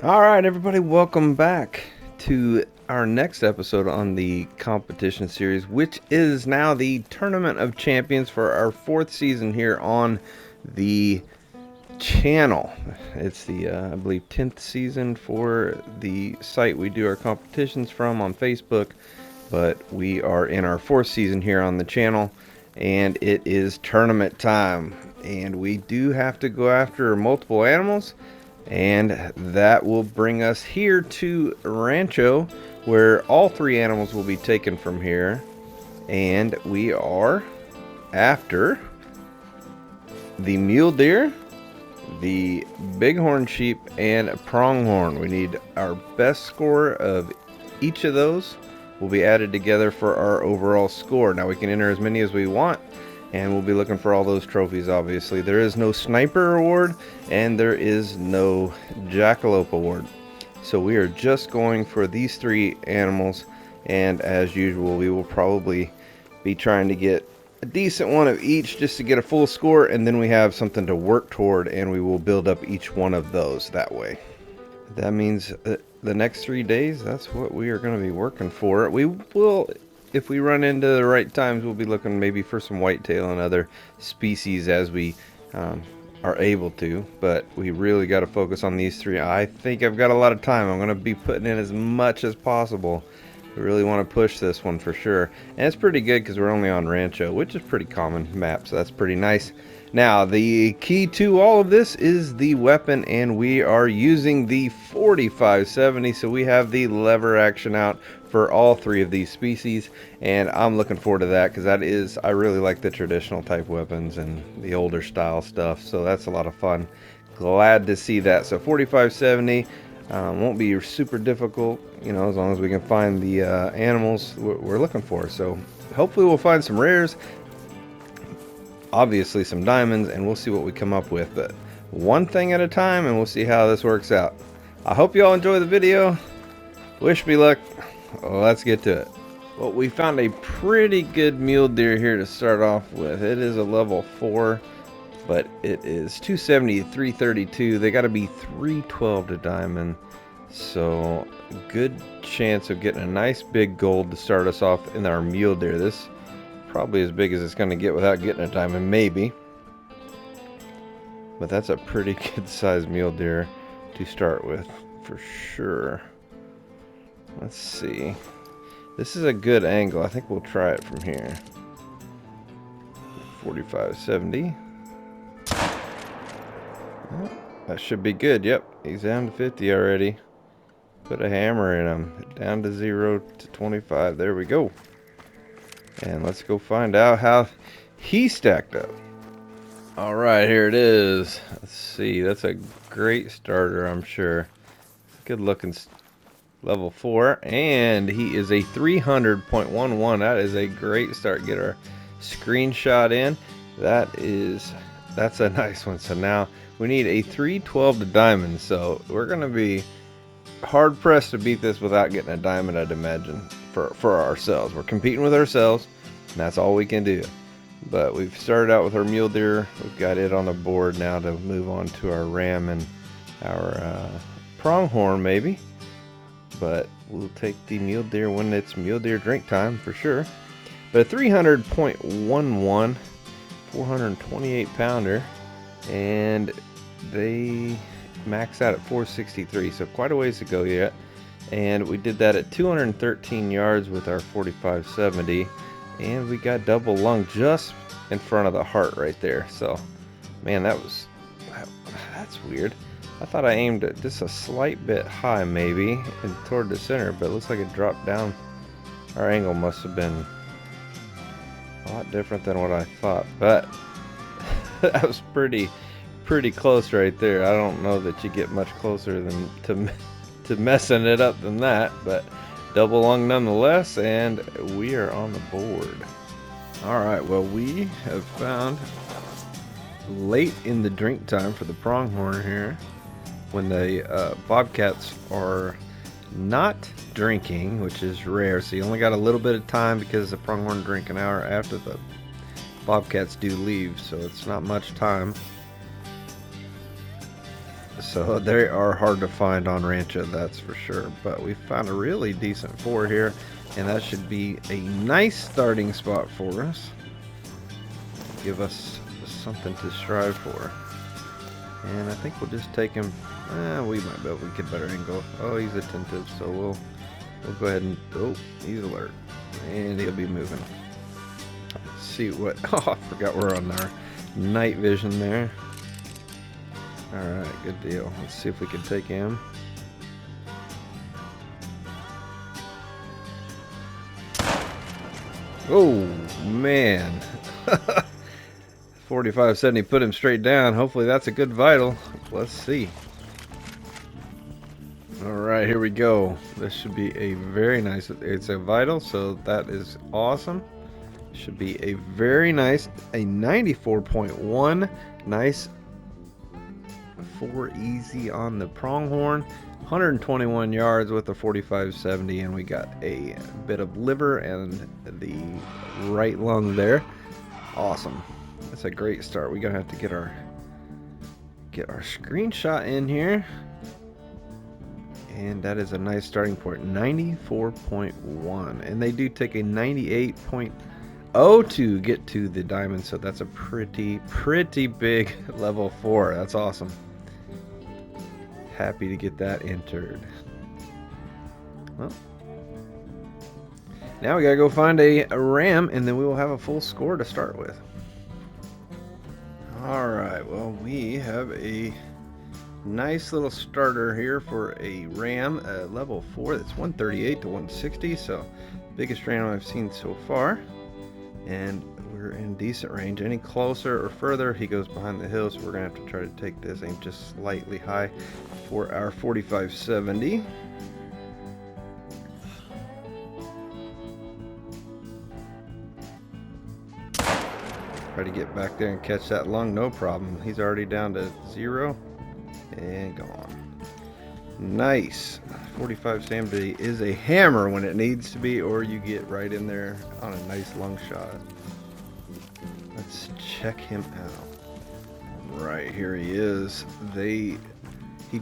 All right, everybody, welcome back to our next episode on the competition series, which is now the Tournament of Champions for our fourth season here on the channel. It's the, I believe, 10th season for the site we do our competitions from on Facebook, but we are in our fourth season here on the channel, and it is tournament time, and we do have to go after multiple animals. And that will bring us here to Rancho, where all three animals will be taken from here. And we are after the mule deer, the bighorn sheep, and pronghorn. We need our best score of each of those will be added together for our overall score. Now we can enter as many as we want, and we'll be looking for all those trophies. Obviously there is no sniper award and there is no jackalope award, so we are just going for these three animals, and as usual we will probably be trying to get a decent one of each just to get a full score, and then we have something to work toward, and we will build up each one of those that way. That means the next 3 days, that's what we are going to be working for. We will, if we run into the right times, we'll be looking maybe for some whitetail and other species as we are able to, but we really got to focus on these three. I think I've got a lot of time. I'm going to be putting in as much as possible. We really want to push this one for sure, and it's pretty good because we're only on Rancho, which is pretty common map, so that's pretty nice. Now the key to all of this is the weapon, and we are using the 4570, so we have the lever action out for all three of these species, and I'm looking forward to that because I really like the traditional type weapons and the older style stuff, so that's a lot of fun. Glad to see that. So 4570 won't be super difficult, you know, as long as we can find the animals we're looking for. So hopefully we'll find some rares, obviously some diamonds, and we'll see what we come up with, but one thing at a time, and we'll see how this works out. I hope you all enjoy the video. Wish me luck. Let's get to it. Well, we found a pretty good mule deer here to start off with. It is a level 4, but it is 270 to 332. They got to be 312 to diamond, so good chance of getting a nice big gold to start us off in our mule deer. This probably as big as it's going to get without getting a diamond, maybe, but that's a pretty good sized mule deer to start with for sure. Let's see, this is a good angle. I think we'll try it from here. 4570. Oh, that should be good. Yep, he's down to 50 already. Put a hammer in him, down to 0 to 25. There we go. And let's go find out how he stacked up. All right, here it is. Let's see. That's a great starter, I'm sure. Good looking level 4, and he is a 300.11. That is a great start. Get our screenshot in. That's a nice one. So now we need a 312 to diamond. So we're gonna be hard pressed to beat this without getting a diamond, I'd imagine, for ourselves. We're competing with ourselves, and that's all we can do. But we've started out with our mule deer. We've got it on the board now to move on to our ram and our pronghorn maybe, but we'll take the mule deer when it's mule deer drink time for sure. But a 300.11, 428 pounder, and they max out at 463, so quite a ways to go yet. And we did that at 213 yards with our 4570, and we got double lung just in front of the heart right there. So man, that's weird. I thought I aimed it just a slight bit high maybe and toward the center, but it looks like it dropped down. Our angle must have been a lot different than what I thought, but that was pretty close right there. I don't know that you get much closer than to messing it up than that, but double lung nonetheless, and we are on the board. All right, well, we have found late in the drink time for the pronghorn here, when the bobcats are not drinking, which is rare, so you only got a little bit of time because the pronghorn drink an hour after the bobcats do leave, so it's not much time. So they are hard to find on Rancho, that's for sure. But we found a really decent 4 here, and that should be a nice starting spot for us. Give us something to strive for. And I think we'll just take him. We might be able to get better angle. Oh, he's attentive, so we'll go ahead and. Oh, he's alert, and he'll be moving. Let's see what. Oh, I forgot we're on our night vision there. All right, good deal. Let's see if we can take him. Oh man. 4570 put him straight down. Hopefully that's a good vital. Let's see. Alright, here we go. This should be a very nice, it's a vital, so that is awesome. Should be a very nice, a 94.1. Nice 4 easy on the pronghorn. 121 yards with a 4570, and we got a bit of liver and the right lung there. Awesome. That's a great start. We're gonna have to get our screenshot in here, and that is a nice starting point. 94.1, and they do take a 98.0 to get to the diamond, so that's a pretty big level 4. That's awesome. Happy to get that entered. Well, now we gotta go find a ram, and then we will have a full score to start with. Alright, well, we have a nice little starter here for a ram, level 4. That's 138 to 160, so biggest ram I've seen so far. And we're in decent range. Any closer or further, he goes behind the hill, so we're going to have to try to take this aim just slightly high for our 4570. Try to get back there and catch that lung, no problem. He's already down to 0 and gone. Nice. 4570 is a hammer when it needs to be, or you get right in there on a nice lung shot. Let's check him out. Right, here he is. He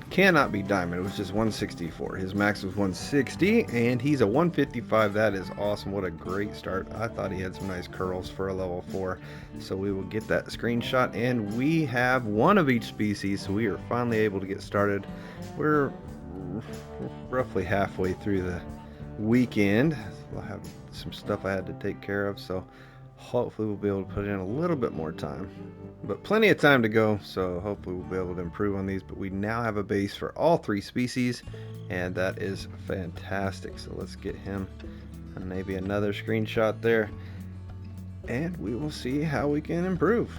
cannot be diamond. It was just 164. His max was 160, and he's a 155. That is awesome. What a great start. I thought he had some nice curls for a level 4. So we will get that screenshot, and we have one of each species, so we are finally able to get started. We're roughly halfway through the weekend. I'll have some stuff I had to take care of, so hopefully we'll be able to put in a little bit more time, but plenty of time to go, so hopefully we'll be able to improve on these. But we now have a base for all 3 species, and that is fantastic. So let's get him and maybe another screenshot there, and we will see how we can improve.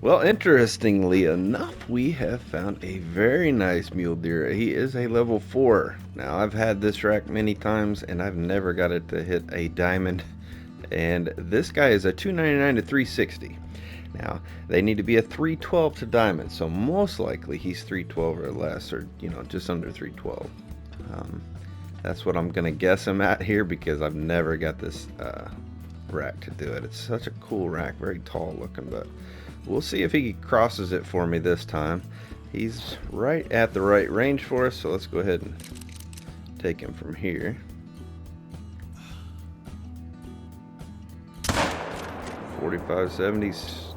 Well, interestingly enough, we have found a very nice mule deer. He is a level 4. Now, I've had this rack many times, and I've never got it to hit a diamond. And this guy is a 299 to 360. Now, they need to be a 312 to diamond, so most likely he's 312 or less, or just under 312. That's what I'm gonna guess him at here, because I've never got this rack to do it. It's such a cool rack, very tall looking, but we'll see if he crosses it for me this time. He's right at the right range for us, so let's go ahead and take him from here. 4570,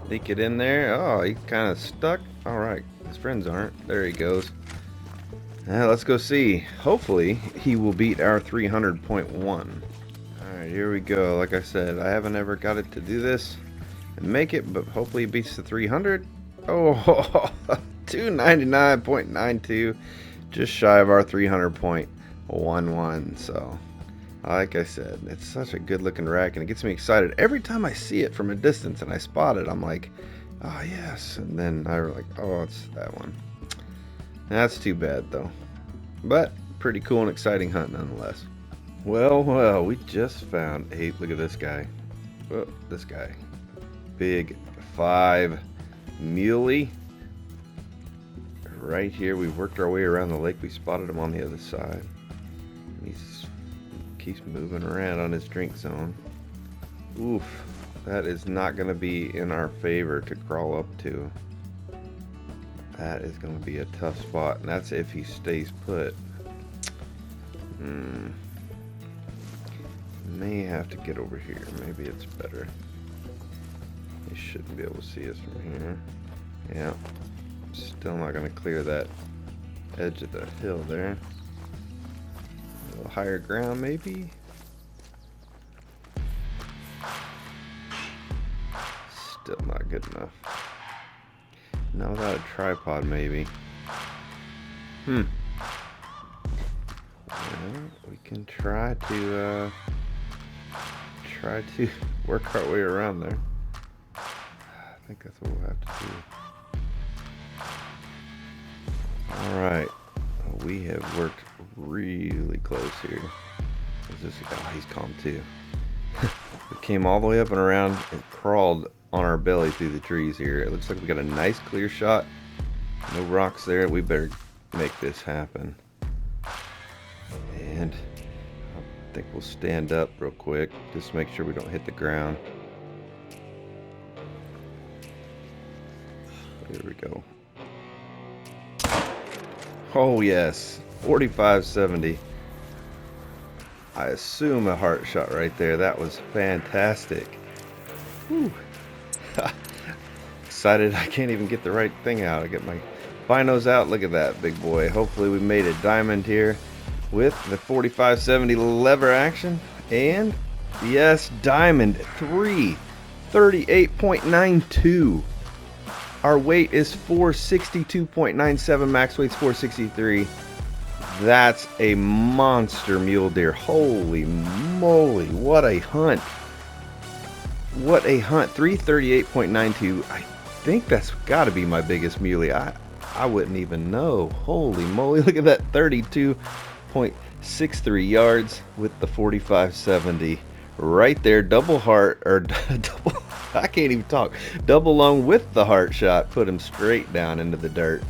sneak it in there. Oh, he's kind of stuck. All right, his friends aren't. There he goes. Now let's go see. Hopefully he will beat our 300.1. All right, here we go. Like I said, I haven't ever got it to do this and make it, but hopefully he beats the 300. Oh, 299.92, just shy of our 300.11. So like I said, it's such a good looking rack, and it gets me excited every time I see it from a distance and I spot it. I'm like, oh yes, and then I'm like, oh, it's that one. That's too bad though, but pretty cool and exciting hunt nonetheless. Well, we just found a, look at this guy. Oh, this guy, big 5 muley right here. We worked our way around the lake. We spotted him on the other side. Keeps moving around on his drink zone. Oof, that is not going to be in our favor to crawl up to. That is going to be a tough spot, and that's if he stays put. May have to get over here. Maybe it's better. He shouldn't be able to see us from here. Yeah. Still not going to clear that edge of the hill there. A little higher ground, maybe? Still not good enough. Not without a tripod, maybe. Well, we can try to work our way around there. I think that's what we'll have to do. Alright. We have worked really close here. Is this a guy? He's calm too. We came all the way up and around and crawled on our belly through the trees here. It looks like we got a nice clear shot. No rocks there. We better make this happen. And I think we'll stand up real quick. Just make sure we don't hit the ground. Here we go. Oh yes, 45-70. I assume a heart shot right there. That was fantastic. Whew. Excited I can't even get the right thing out. I get my binos out. Look at that big boy. Hopefully we made a diamond here with the 45-70 lever action. And yes, diamond 338.92. Our weight is 462.97. Max weight's 463. That's a monster mule deer. Holy moly, what a hunt. What a hunt. 338.92. I think that's got to be my biggest muley. I wouldn't even know. Holy moly, look at that. 32.63 yards with the 45-70 right there. Double heart, or double, I can't even talk. Double lung with the heart shot. Put him straight down into the dirt.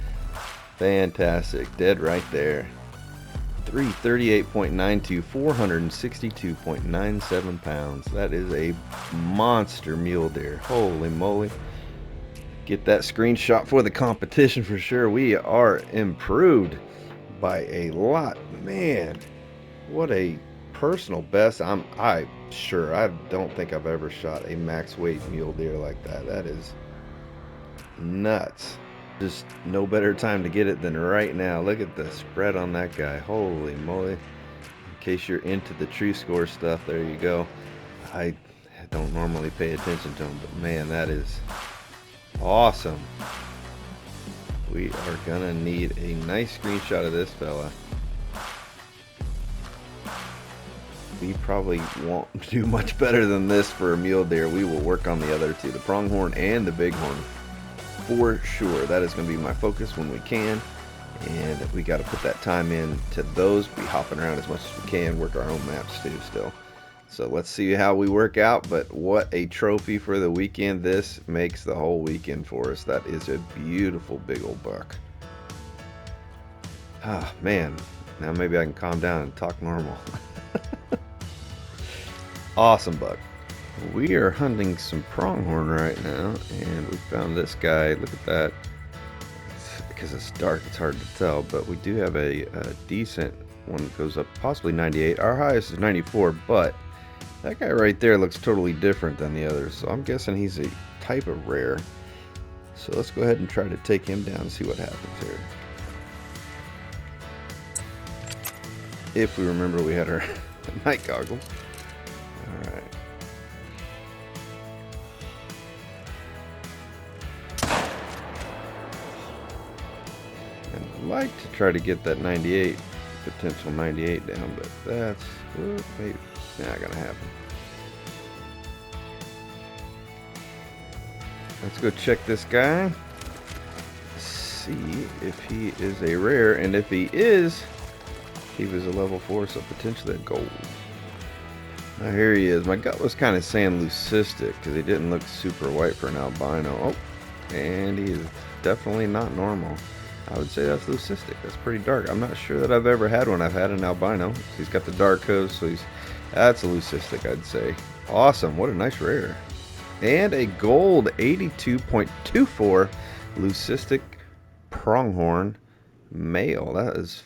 Fantastic. Dead right there. 338.92, 462.97 pounds. That is a monster mule deer. Holy moly. Get that screenshot for the competition for sure. We are improved by a lot. Man, what a personal best. I don't think I've ever shot a max weight mule deer like that. That is nuts. Just no better time to get it than right now. Look at the spread on that guy. Holy moly. In case you're into the tree score stuff, there you go. I don't normally pay attention to them, but man, that is awesome. We are gonna need a nice screenshot of this fella. We probably won't do much better than this for a mule deer. We will work on the other two, the pronghorn and the bighorn. For sure, that is going to be my focus when we can, and we got to put that time in to those. Be hopping around as much as we can, work our own maps too still. So let's see how we work out, but what a trophy for the weekend. This makes the whole weekend for us. That is a beautiful big old buck. Ah, man, now maybe I can calm down and talk normal. Awesome buck. We are hunting some pronghorn right now, and we found this guy. Look at that. Because it's dark, it's hard to tell, but we do have a decent one that goes up possibly 98. Our highest is 94, but that guy right there looks totally different than the others, so I'm guessing he's a type of rare. So let's go ahead and try to take him down and see what happens here. If we remember we had our night goggles. Alright. I'd like to try to get that 98, potential 98 down, but that's maybe not gonna happen. Let's go check this guy. See if he is a rare, and if he is, he was a level 4, so potentially a gold. Now here he is. My gut was kind of saying leucistic because he didn't look super white for an albino. Oh, and he is definitely not normal. I would say that's leucistic. That's pretty dark. I'm not sure that I've ever had one. I've had an albino. He's got the dark hose, so that's a leucistic, I'd say. Awesome. What a nice rare. And a gold 82.24 leucistic pronghorn male. That is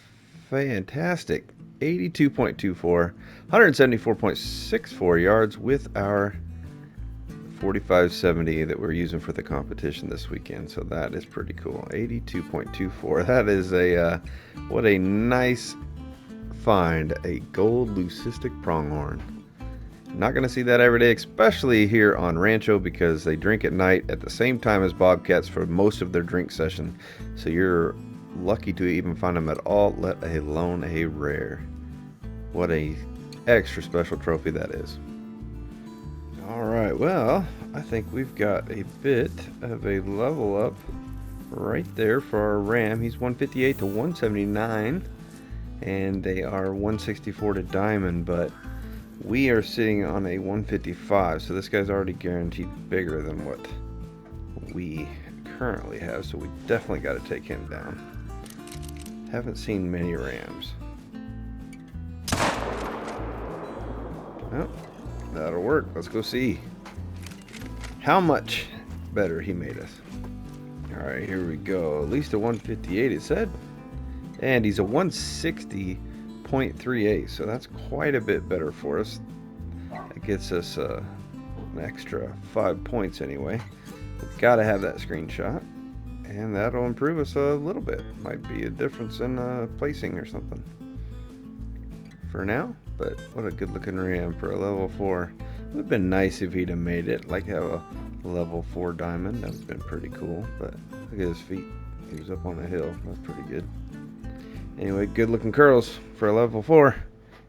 fantastic. 82.24, 174.64 yards with our 4570 that we're using for the competition this weekend. So that is pretty cool. 82.24. That is a what a nice find, a gold leucistic pronghorn. Not going to see that every day, especially here on Rancho, because they drink at night at the same time as bobcats for most of their drink session. So you're lucky to even find them at all, let alone a rare. What a extra special trophy that is. All right, well, I think we've got a bit of a level up right there for our ram. He's 158 to 179, and they are 164 to diamond, but we are sitting on a 155, so this guy's already guaranteed bigger than what we currently have, so we definitely got to take him down. Haven't seen many rams. Well, that'll work. Let's go see how much better he made us. All right, here we go. At least a 158, it said. And he's a 160.38, so that's quite a bit better for us. That gets us an extra 5 points anyway. We've got to have that screenshot, and that'll improve us a little bit. Might be a difference in placing or something for now, but what a good looking ram for a level 4. It would have been nice if he'd have made it, like have a level 4 diamond. That would have been pretty cool, but look at his feet. He was up on a hill. That's pretty good. Anyway, good looking curls for a level 4.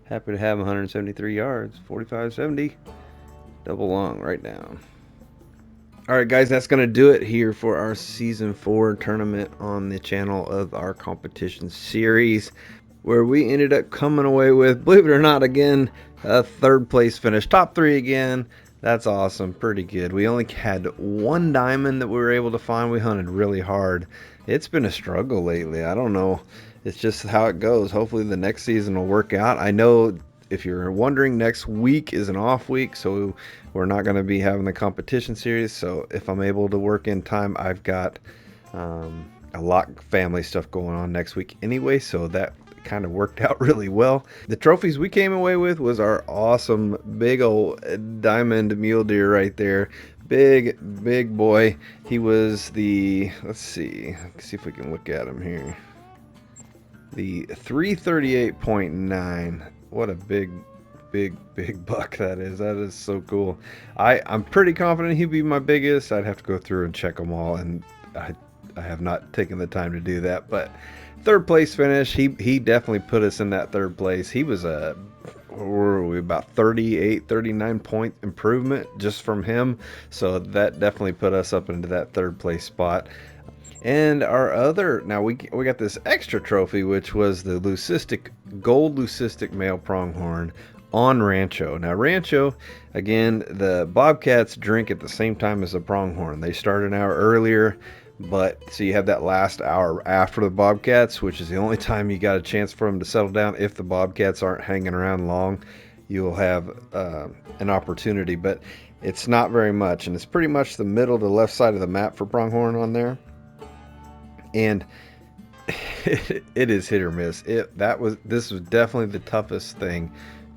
Happy to have 173 yards, 4570, double long right down. All right, guys, that's going to do it here for our season 4 tournament on the channel of our competition series, where we ended up coming away with, believe it or not, again, a 3rd place finish, top 3 again. That's awesome, pretty good. We only had 1 diamond that we were able to find. We hunted really hard. It's been a struggle lately. I don't know. It's just how it goes. Hopefully the next season will work out. I know, if you're wondering, next week is an off week, so we're not going to be having the competition series. So if I'm able to work in time, I've got a lot of family stuff going on next week anyway, so that kind of worked out really well. The trophies we came away with was our awesome big old diamond mule deer right there. Big boy. He was the, let's see if we can look at him here. The 338.9. What a big buck that is. That is so cool. I'm pretty confident he'd be my biggest. I'd have to go through and check them all, and I have not taken the time to do that. But 3rd place finish. He definitely put us in that 3rd place. He was where were we, about 39 point improvement just from him. So that definitely put us up into that 3rd place spot. And our other, now we got this extra trophy, which was the gold leucistic male pronghorn on Rancho. Now Rancho, again, the bobcats drink at the same time as the pronghorn. They start an hour earlier, but so you have that last hour after the bobcats, which is the only time you got a chance for them to settle down. If the bobcats aren't hanging around long, you'll have an opportunity, but it's not very much, and it's pretty much the middle to left side of the map for pronghorn on there. And it is hit or miss. This was definitely the toughest thing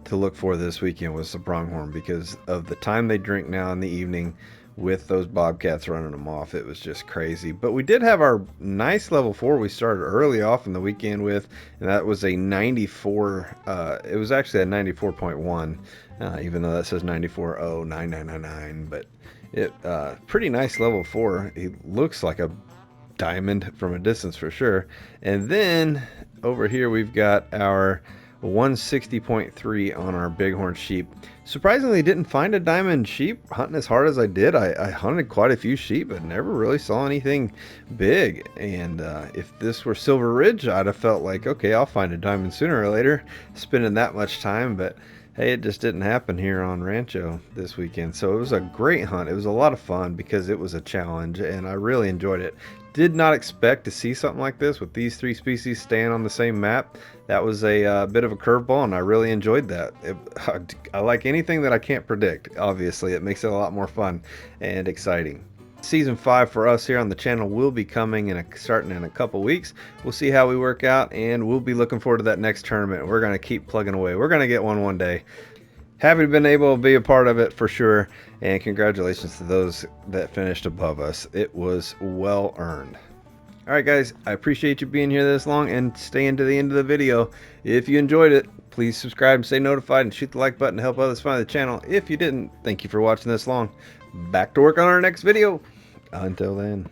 to look for this weekend, was the pronghorn, because of the time they drink now in the evening with those bobcats running them off. It was just crazy. But we did have our nice level 4 we started early off in the weekend with, and that was a 94. It was actually a 94.1, even though that says 94.09999. But it pretty nice level 4. He looks like a diamond from a distance for sure. And then over here we've got our 160.3 on our bighorn sheep. Surprisingly, didn't find a diamond sheep hunting as hard as I did. I hunted quite a few sheep, but never really saw anything big. And if this were Silver Ridge, I'd have felt like, okay, I'll find a diamond sooner or later, spending that much time. But hey, it just didn't happen here on Rancho this weekend. So it was a great hunt. It was a lot of fun because it was a challenge, and I really enjoyed it. Did not expect to see something like this with these 3 species staying on the same map. That was a bit of a curveball, and I really enjoyed that. I like anything that I can't predict. Obviously, it makes it a lot more fun and exciting. Season 5 for us here on the channel will be coming starting in a couple weeks. We'll see how we work out, and we'll be looking forward to that next tournament. We're going to keep plugging away. We're going to get one day. Happy to have been able to be a part of it for sure, and congratulations to those that finished above us. It was well earned. Alright guys, I appreciate you being here this long and staying to the end of the video. If you enjoyed it, please subscribe and stay notified and shoot the like button to help others find the channel. If you didn't, thank you for watching this long. Back to work on our next video. Until then.